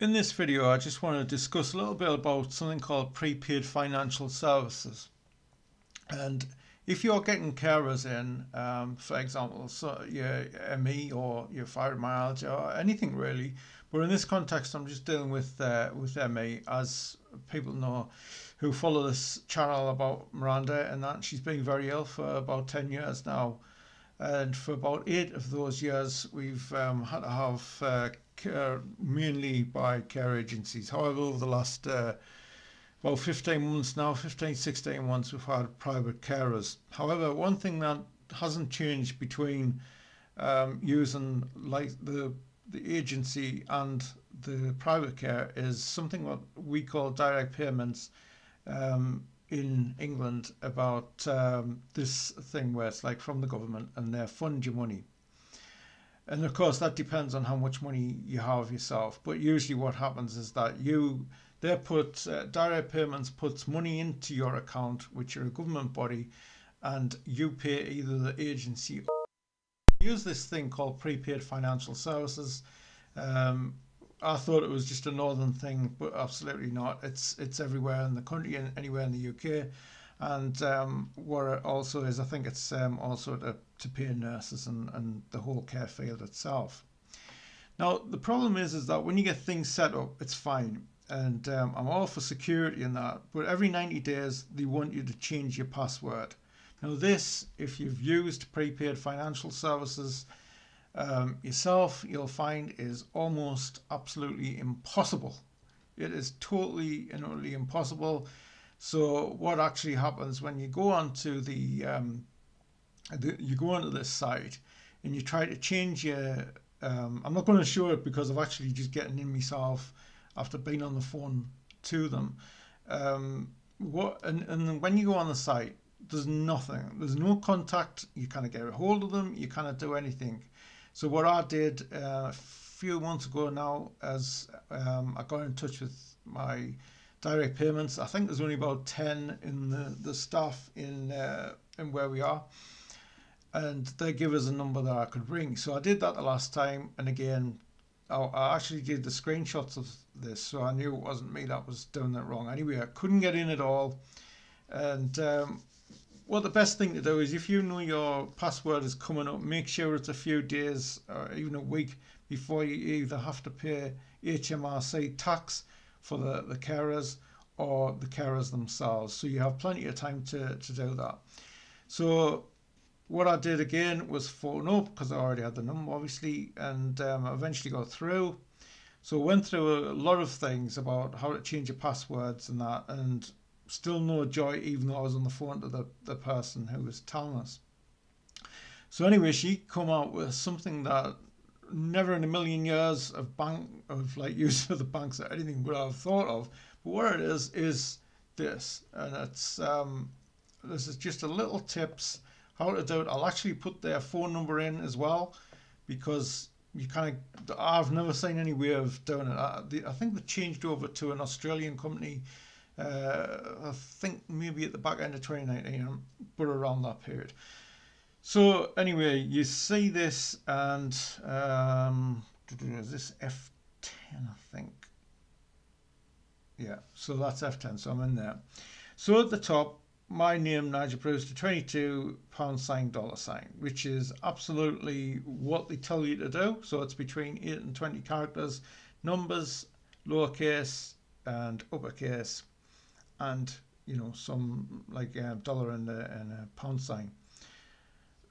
In this video, I just want to discuss a little bit about something called prepaid financial services. And if you're getting carers in, for example, so your ME or your fibromyalgia or anything really, but in this context, I'm just dealing with ME, as people know who follow this channel about Miranda, and that she's been very ill for about 10 years now. And for about 8 of those years, we've had to have care mainly by care agencies. However, over the last about 15 months now, 16 months, we've had private carers. However, one thing that hasn't changed between using like the agency and the private care is something what we call direct payments in England, about this thing where it's like from the government and they fund your money. And of course that depends on how much money you have yourself, but usually what happens is that they put direct payments puts money into your account, which are a government body, and you pay either the agency or use this thing called prepaid financial services. I thought it was just a northern thing, but absolutely not. It's everywhere in the country and anywhere in the UK. And what it also is, I think it's also to pay nurses and the whole care field itself. Now, the problem is that when you get things set up, it's fine. And I'm all for security and that, but every 90 days, they want you to change your password. Now this, if you've used prepaid financial services yourself, you'll find is almost absolutely impossible. It is totally and utterly impossible. So what actually happens when you go onto you go onto this site and you try to change your I'm not going to show it because I've actually just getting in myself after being on the phone to them. And when you go on the site, there's nothing. There's no contact. You kind of get a hold of them. You kind of do anything. So what I did a few months ago now, as I got in touch with my direct payments. I think there's only about 10 in the staff in where we are, and they give us a number that I could ring. So I did that the last time, and again, I actually did the screenshots of this, so I knew it wasn't me that was doing that wrong. Anyway, I couldn't get in at all, and well, the best thing to do is if you know your password is coming up, make sure it's a few days or even a week before you either have to pay HMRC tax for the carers or the carers themselves. So you have plenty of time to do that. So what I did again was phone up because I already had the number obviously, and eventually got through. So I went through a lot of things about how to change your passwords and that, and still no joy, even though I was on the phone to the person who was telling us. So anyway, she come out with something that never in a million years of like use of the banks or anything would I have thought of. But what it is this, and it's this is just a little tips how to do it. I'll actually put their phone number in as well, because you kind of, I've never seen any way of doing it. I think they changed over to an Australian company. I think maybe at the back end of 2019, but around that period. So anyway, you see this, and is this F10, I think? Yeah, so that's F10, so I'm in there. So at the top, my name, Nigel Brewster, £22 $, which is absolutely what they tell you to do. So it's between 8 and 20 characters, numbers, lowercase and uppercase, and you know, some like dollar and a pound sign.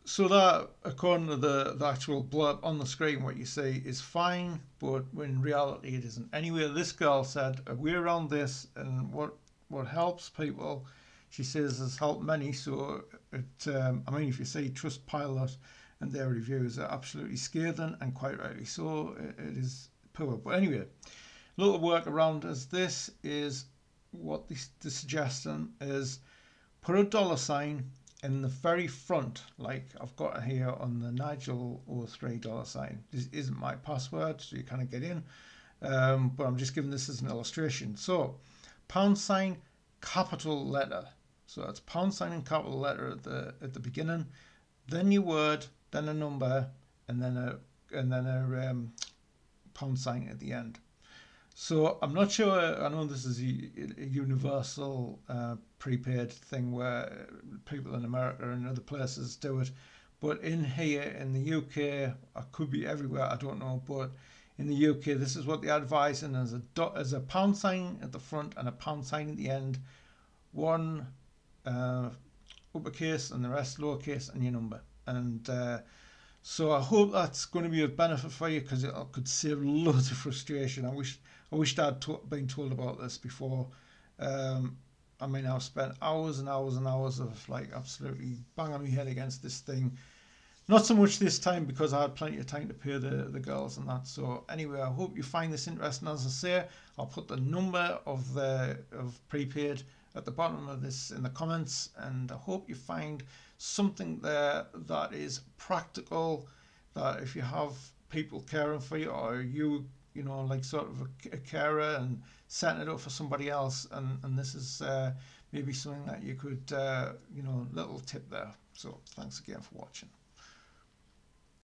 So that, according to the actual blurb on the screen, what you see is fine, but in reality it isn't. Anyway, this girl said we're around this, and what helps people, she says, has helped many. So it, I mean, if you see Trustpilot and their reviews are absolutely scathing, and quite rightly so. It is poor. But anyway, a little workaround is this is what the suggestion is: put a $sign in the very front, like I've got here on the Nigel03 $. This isn't my password, so you kind of get in, but I'm just giving this as an illustration. So £, capital letter, so that's £, in capital letter at the beginning, then your word, then a number, and then a £sign at the end. So I'm not sure. I know this is a universal prepaid thing where people in America and other places do it, but in here in the UK, I could be everywhere. I don't know, but in the UK, this is what they advise, and there's a pound sign at the front and a pound sign at the end. One uh, uppercase and the rest lowercase, and your number. And so I hope that's going to be of benefit for you because it could save loads of frustration. I wished been told about this before. Um, I mean, I've spent hours and hours and hours of like absolutely banging my head against this thing. Not so much this time because I had plenty of time to pay the girls and that. So anyway, I hope you find this interesting. As I say, I'll put the number of prepaid at the bottom of this in the comments, and I hope you find something there that is practical. That if you have people caring for you, or you know, like sort of a carer and setting it up for somebody else, and this is maybe something that you could, you know, little tip there. So thanks again for watching.